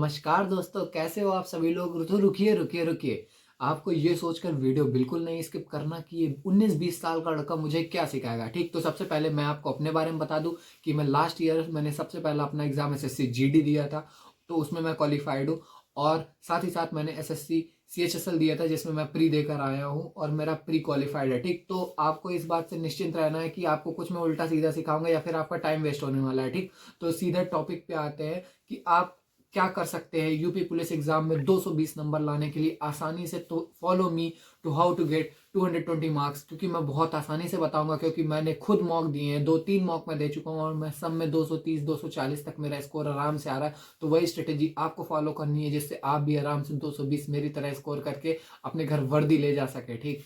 नमस्कार दोस्तों, कैसे हो आप सभी लोग। तो रुकिए रुकिए रुकिए, आपको ये सोचकर वीडियो बिल्कुल नहीं स्किप करना कि ये 19-20 साल का लड़का मुझे क्या सिखाएगा। ठीक, तो सबसे पहले मैं आपको अपने बारे में बता दूं कि मैं लास्ट ईयर मैंने सबसे पहला अपना एग्जाम एसएससी जीडी दिया था, तो उसमें मैं क्वालिफाइड हूँ। और साथ ही साथ मैंने एसएससी सीएचएसएल दिया था जिसमें मैं प्री देकर आया हूँ और मेरा प्री क्वालिफाइड है। ठीक, तो आपको इस बात से निश्चिंत रहना है कि आपको कुछ मैं उल्टा सीधा सिखाऊंगा या फिर आपका टाइम वेस्ट होने वाला है। ठीक, तो सीधे टॉपिक पे आते हैं कि आप क्या कर सकते हैं यूपी पुलिस एग्जाम में 220 नंबर लाने के लिए आसानी से। तो follow me to how to get 220 marks, क्योंकि मैं बहुत आसानी से बताऊंगा, क्योंकि मैंने खुद मॉक दिए हैं, 2-3 मॉक मैं दे चुका हूं और मैं सब में 230 240 तक मेरा स्कोर आराम से आ रहा है। तो वही स्ट्रेटेजी आपको फॉलो करनी है जिससे आप भी आराम से 220 मेरी तरह स्कोर करके अपने घर वर्दी ले जा सके। ठीक,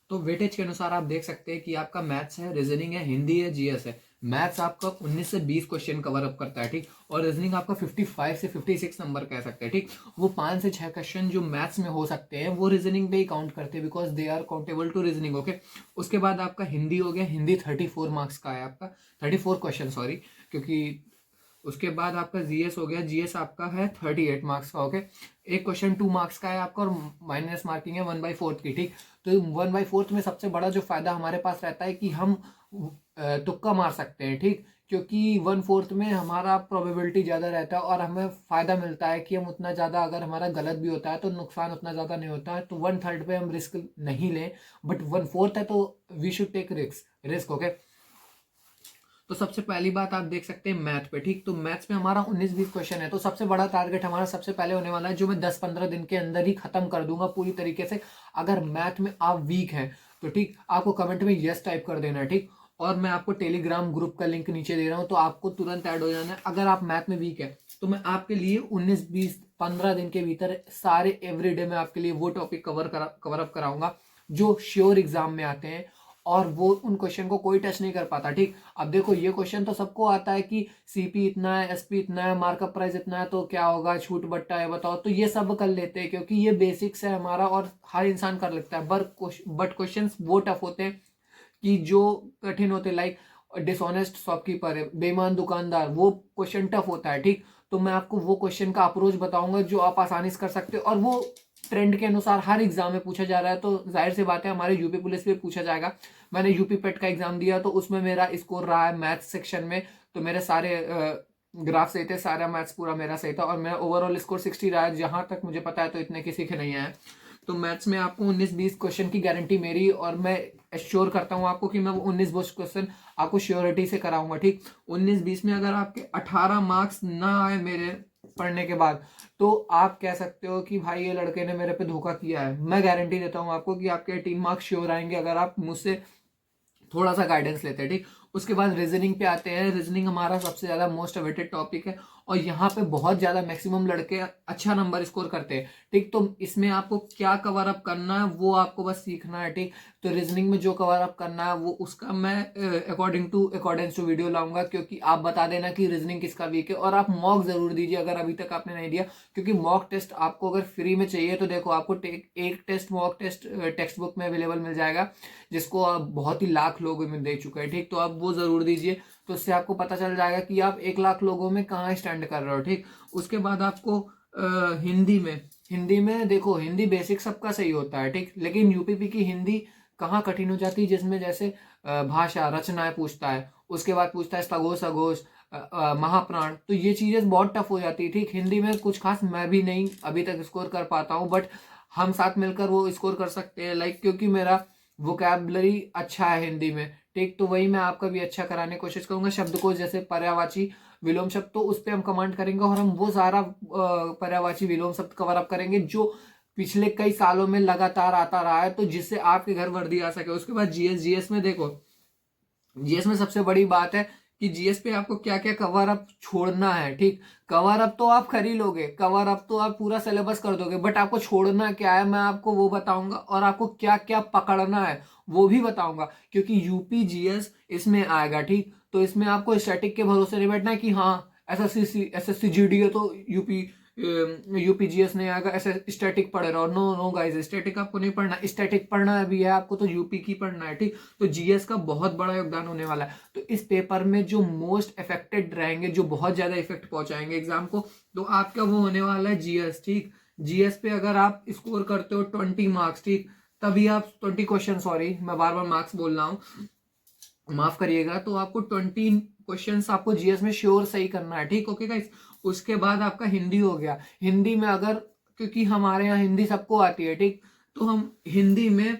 तो वेटेज के अनुसार आप देख सकते हैं कि आपका मैथ्स है, रीजनिंग है, हिंदी है, जीएस है। मैथ्स आपका 19 से 20 क्वेश्चन कवर अप करता है। ठीक, और रीजनिंग आपका 55 से 56 नंबर कह सकते हैं। ठीक, वो 5 से 6 क्वेश्चन जो मैथ्स में हो सकते हैं वो रीजनिंग पे ही काउंट करते हैं, because they are countable to reasoning. Okay, उसके बाद आपका हिंदी हो गया। हिंदी 34 मार्क्स का है आपका, 34 क्वेश्चन सॉरी, क्योंकि उसके बाद आपका जीएस हो गया। जीएस आपका है 38 मार्क्स का। ओके, एक क्वेश्चन 2 मार्क्स का है आपका और माइनस मार्किंग है 1/4 की। ठीक, तो 1/4 में सबसे बड़ा जो फायदा हमारे पास रहता है कि हम तुक्का मार सकते हैं। ठीक, क्योंकि 1/4 में हमारा प्रोबेबिलिटी ज़्यादा रहता है और हमें फ़ायदा मिलता है कि हम उतना ज़्यादा, अगर हमारा गलत भी होता है तो नुकसान उतना ज़्यादा नहीं होता है। तो 1/3 पे हम रिस्क नहीं लें, बट 1/4 है तो we should take risk. Okay, तो सबसे पहली बात आप देख सकते हैं मैथ पे। ठीक, तो मैथ्स में हमारा 19-20 क्वेश्चन है, तो सबसे बड़ा टारगेट हमारा सबसे पहले होने वाला है जो मैं 10-15 दिन के अंदर ही खत्म कर दूंगा पूरी तरीके से। अगर मैथ में आप वीक हैं तो ठीक, आपको कमेंट में यस टाइप कर देना है। ठीक, और मैं आपको टेलीग्राम ग्रुप का लिंक नीचे दे रहा हूं, तो आपको तुरंत ऐड हो जाना है। अगर आप मैथ में वीक है तो मैं आपके लिए 19-20-15 दिन के भीतर सारे एवरीडे में आपके लिए वो टॉपिक कवर अप कराऊंगा जो श्योर एग्जाम में आते हैं, और वो उन क्वेश्चन को कोई टच नहीं कर पाता। ठीक, अब देखो ये क्वेश्चन तो सबको आता है कि सीपी इतना है, एसपी इतना है, मार्कअप प्राइस इतना है, तो क्या होगा, छूट बट्टा है, बताओ। तो ये सब कर लेते हैं क्योंकि ये बेसिक्स है हमारा और हर इंसान कर लेता है। बट क्वेश्चन वो टफ होते हैं कि जो कठिन होते, लाइक डिसऑनेस्ट शॉपकीपर है, बेईमान दुकानदार, वो क्वेश्चन टफ होता है। ठीक, तो मैं आपको वो क्वेश्चन का अप्रोच बताऊंगा जो आप आसानी से कर सकते हो, और वो ट्रेंड के अनुसार हर एग्जाम में पूछा जा रहा है, तो जाहिर सी बात है हमारे यूपी पुलिस में पूछा जाएगा। मैंने यूपी पेट का एग्जाम दिया तो उसमें मेरा स्कोर रहा है मैथ्स सेक्शन में, तो मेरे सारे ग्राफ सही थे, सारा मैथ्स पूरा मेरा सही था और मेरा ओवरऑल स्कोर 60 रहा है जहां तक मुझे पता है, तो इतने किसी के नहीं आए। तो मैथ्स में आपको 19-20 क्वेश्चन की गारंटी मेरी, और मैं एश्योर करता हूँ आपको कि मैं वो 19-20 क्वेश्चन आपको श्योरिटी से कराऊंगा। ठीक, 19-20 में अगर आपके 18 मार्क्स ना आए मेरे पढ़ने के बाद, तो आप कह सकते हो कि भाई ये लड़के ने मेरे पे धोखा किया है। मैं गारंटी देता हूँ आपको कि आपके 18 मार्क्स श्योर आएंगे अगर आप मुझसे थोड़ा सा गाइडेंस लेते हैं। ठीक, उसके बाद रीजनिंग पे आते हैं। रीजनिंग हमारा सबसे ज्यादा मोस्ट अवेटेड टॉपिक है और यहाँ पे बहुत ज्यादा मैक्सिमम लड़के अच्छा नंबर स्कोर करते हैं। ठीक, तो इसमें आपको क्या कवर अप करना है वो आपको बस सीखना है। ठीक, तो रीजनिंग में जो कवर अप करना है वो उसका मैं अकॉर्डेंस टू वीडियो लाऊंगा, क्योंकि आप बता देना कि रीजनिंग किसका वीक है। और आप मॉक जरूर दीजिए अगर अभी तक आपने नहीं दिया, क्योंकि मॉक टेस्ट आपको अगर फ्री में चाहिए तो देखो आपको एक test mock test textbook में अवेलेबल मिल जाएगा, जिसको आप बहुत ही लाख लोगों में दे चुके हैं। ठीक, तो आप वो जरूर दीजिए, तो उससे आपको पता चल जाएगा कि आप 1 लाख लोगों में कहाँ स्टैंड कर रहे हो। ठीक, उसके बाद आपको हिंदी में देखो, हिंदी बेसिक सबका सही होता है। ठीक, लेकिन यूपीपी की हिंदी कहाँ कठिन हो जाती है, जिसमें जैसे भाषा रचनाएं पूछता है, उसके बाद पूछता है सगोश अघोष, महाप्राण, तो ये चीजें बहुत टफ हो जाती है। ठीक, हिंदी में कुछ खास मैं भी नहीं अभी तक स्कोर कर पाता हूँ, बट हम साथ मिलकर वो स्कोर कर सकते हैं, लाइक क्योंकि मेरा वोकैबलरी अच्छा है हिंदी में। ठीक, तो वही मैं आपका भी अच्छा कराने की कोशिश करूंगा। शब्दकोश जैसे पर्यायवाची विलोम शब्द, तो उस पर हम कमांड करेंगे और हम वो सारा पर्यायवाची विलोम शब्द कवर अप करेंगे जो पिछले कई सालों में लगातार आता रहा है, तो जिससे आपके घर वर्दी आ सके। उसके बाद जीएस। जीएस में देखो, जीएस में सबसे बड़ी बात है कि जीएस पे आपको क्या क्या कवर अप छोड़ना है। ठीक, कवर अप तो आप कर ही लोगे, कवर अप तो आप पूरा सिलेबस कर दोगे, बट आपको छोड़ना क्या है मैं आपको वो बताऊंगा, और आपको क्या क्या पकड़ना है वो भी बताऊंगा, क्योंकि यूपी जीएस इसमें आएगा। ठीक, तो इसमें आपको स्टैटिक के भरोसे नहीं बैठना है कि हाँ एसएससी जीडी है तो यूपी यूपीजीएस नहीं आएगा, ऐसे स्टैटिक पढ़ रहा हो। नो नो गाइस, स्टैटिक आपको नहीं पढ़ना, स्टैटिक पढ़ना भी है आपको तो यूपी की पढ़ना है, ठीक। तो जीएस का बहुत बड़ा योगदान होने वाला है। तो इस पेपर में जो मोस्ट अफेक्टेड रहेंगे, जो बहुत ज्यादा इफेक्ट पहुंचाएंगे एग्जाम को, तो आपका वो होने वाला है जीएस, ठीक। जीएस पे अगर आप स्कोर करते हो 20 मार्क्स, ठीक, तभी आप 20 क्वेश्चन, सॉरी मैं बार बार मार्क्स बोल रहा हूँ, माफ करिएगा, तो आपको 20 क्वेश्चंस आपको जीएस में श्योर सही करना है, ठीक। ओके गाइस, उसके बाद आपका हिंदी हो गया। हिंदी में अगर, क्योंकि हमारे यहाँ हिंदी सबको आती है, ठीक, तो हम हिंदी में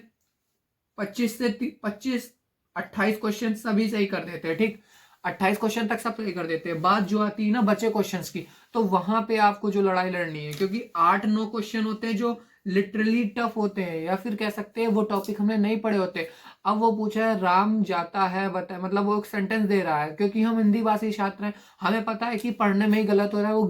28 क्वेश्चन सभी सही कर देते हैं, ठीक। 28 क्वेश्चन तक सब सही कर देते हैं। बात जो आती है ना बचे क्वेश्चंस की, तो वहां पे आपको जो लड़ाई लड़नी है, क्योंकि 8-9 क्वेश्चन होते हैं जो लिटरली टफ होते हैं, या फिर कह सकते हैं वो टॉपिक हमने नहीं पढ़े होते। अब वो पूछा है राम जाता है बता, मतलब वो एक सेंटेंस दे रहा है, क्योंकि हम हिंदी भाषी छात्र हैं, हमें पता है कि पढ़ने में ही गलत हो रहा है। वो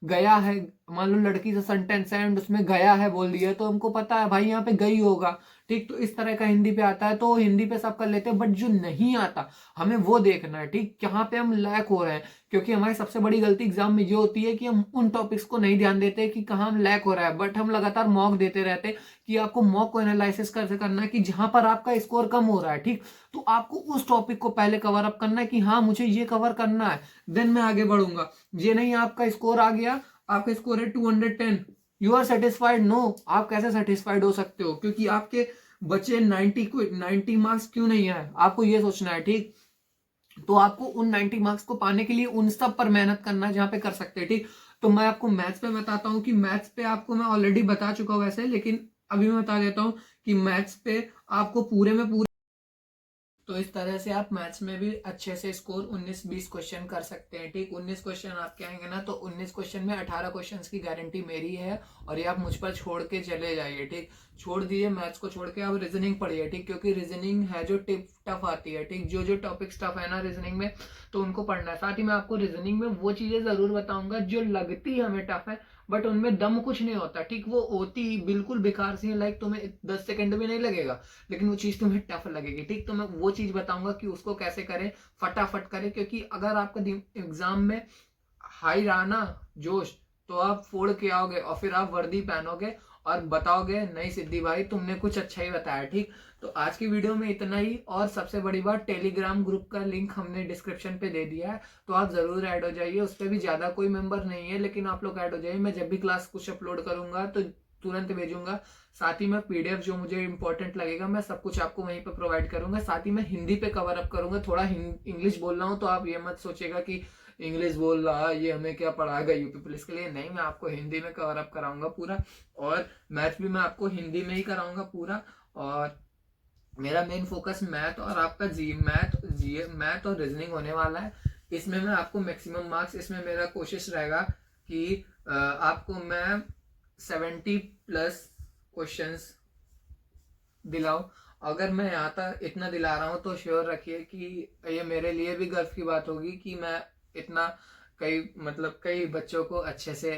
गया है, मान लो लड़की से सेंटेंस है एंड उसमें गया है बोल दिया, तो हमको पता है भाई यहाँ पे गई होगा, ठीक। तो इस तरह का हिंदी पे आता है, तो हिंदी पे सब कर लेते हैं, बट जो नहीं आता हमें वो देखना है, ठीक, कहाँ पे हम लैक हो रहे हैं। क्योंकि हमारी सबसे बड़ी गलती एग्जाम में ये होती है कि हम उन टॉपिक्स को नहीं ध्यान देते कि कहाँ हम लैक हो रहा है, बट हम लगातार मॉक देते रहते कि आपको मॉक को एनालिसिस कैसे करना है कि जहां पर आपका स्कोर कम हो रहा है, ठीक। तो आपको उस टॉपिक को पहले कवर अप करना है कि हाँ मुझे ये कवर करना है, देन मैं आगे बढ़ूंगा। ये नहीं आपका स्कोर आ गया, आपका स्कोर है 210, यू आर सेटिस्फाइड? नो, आप कैसे सेटिस्फाइड हो सकते हो, क्योंकि आपके बचे 90 मार्क्स क्यों नहीं है, आपको ये सोचना है, ठीक। तो आपको उन 90 मार्क्स को पाने के लिए उन सब पर मेहनत करना है जहां पे कर सकते हैं, ठीक। तो मैं आपको मैथ्स पे बताता हूँ कि मैथ्स पे आपको मैं ऑलरेडी बता चुका हूँ वैसे, लेकिन अभी मैं बता देता हूँ कि मैथ्स पे आपको पूरे में पूरे, तो इस तरह से आप मैथ्स में भी अच्छे से स्कोर 19-20 क्वेश्चन कर सकते हैं, ठीक। 19 क्वेश्चन आपके आएंगे ना, तो 19 क्वेश्चन में 18 क्वेश्चंस की गारंटी मेरी है, और ये आप मुझ पर छोड़ के चले जाइए, ठीक। छोड़ दिए मैथ्स को, छोड़ के आप रीजनिंग पढ़िए, ठीक, क्योंकि रीजनिंग है जो टफ आती है, ठीक। जो जो टॉपिक्स टफ है ना रीजनिंग में, तो उनको पढ़ना है। साथ ही मैं आपको रीजनिंग में वो चीजें जरूर बताऊंगा जो लगती हमें टफ है, बट उनमें दम कुछ नहीं होता, ठीक। वो होती बिल्कुल बेकार सी है, लाइक तुम्हें 10 सेकंड भी नहीं लगेगा, लेकिन वो चीज तुम्हें टफ लगेगी, ठीक। तो मैं वो चीज बताऊंगा कि उसको कैसे करें, फटाफट करें, क्योंकि अगर आपका एग्जाम में हाई रहा ना जोश, तो आप फोड़ के आओगे और फिर आप वर्दी पहनोगे और बताओगे नहीं सिद्धि भाई तुमने कुछ अच्छा ही बताया, ठीक। तो आज की वीडियो में इतना ही, और सबसे बड़ी बात, टेलीग्राम ग्रुप का लिंक हमने डिस्क्रिप्शन पे दे दिया है, तो आप जरूर ऐड हो जाइए। उस पर भी ज्यादा कोई मेंबर नहीं है, लेकिन आप लोग ऐड हो जाइए। मैं जब भी क्लास कुछ अपलोड करूंगा तो तुरंत भेजूंगा। साथ ही में पीडीएफ जो मुझे इंपॉर्टेंट लगेगा मैं सब कुछ आपको वहीं पे प्रोवाइड करूंगा। साथ ही मैं हिंदी पे कवर अप करूंगा। थोड़ा इंग्लिश बोल रहा हूँ तो आप ये मत सोचेगा कि इंग्लिश बोल रहा है ये हमें क्या पढ़ाएगा यूपी पुलिस के लिए, नहीं, मैं आपको हिंदी में कवर अप कराऊंगा पूरा, और मैथ भी मैं आपको हिंदी में ही कराऊंगा पूरा। और मेरा मेन फोकस मैथ और आपका मैथ और रीजनिंग होने वाला है। इसमें मैं आपको मैक्सिमम मार्क्स, इसमें मेरा कोशिश रहेगा कि आपको मैं 70+ क्वेश्चंस दिलाओ। अगर मैं यहाँ तक इतना दिला रहा हूँ तो श्योर रखिए कि ये मेरे लिए भी गर्व की बात होगी कि मैं इतना कई बच्चों को अच्छे से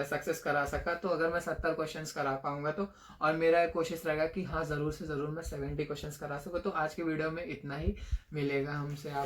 सक्सेस करा सका। तो अगर मैं 70 क्वेश्चंस करा पाऊंगा तो, और मेरा कोशिश रहेगा कि हाँ ज़रूर से ज़रूर मैं 70 क्वेश्चंस करा सकूँ। तो आज के वीडियो में इतना ही, मिलेगा हमसे आप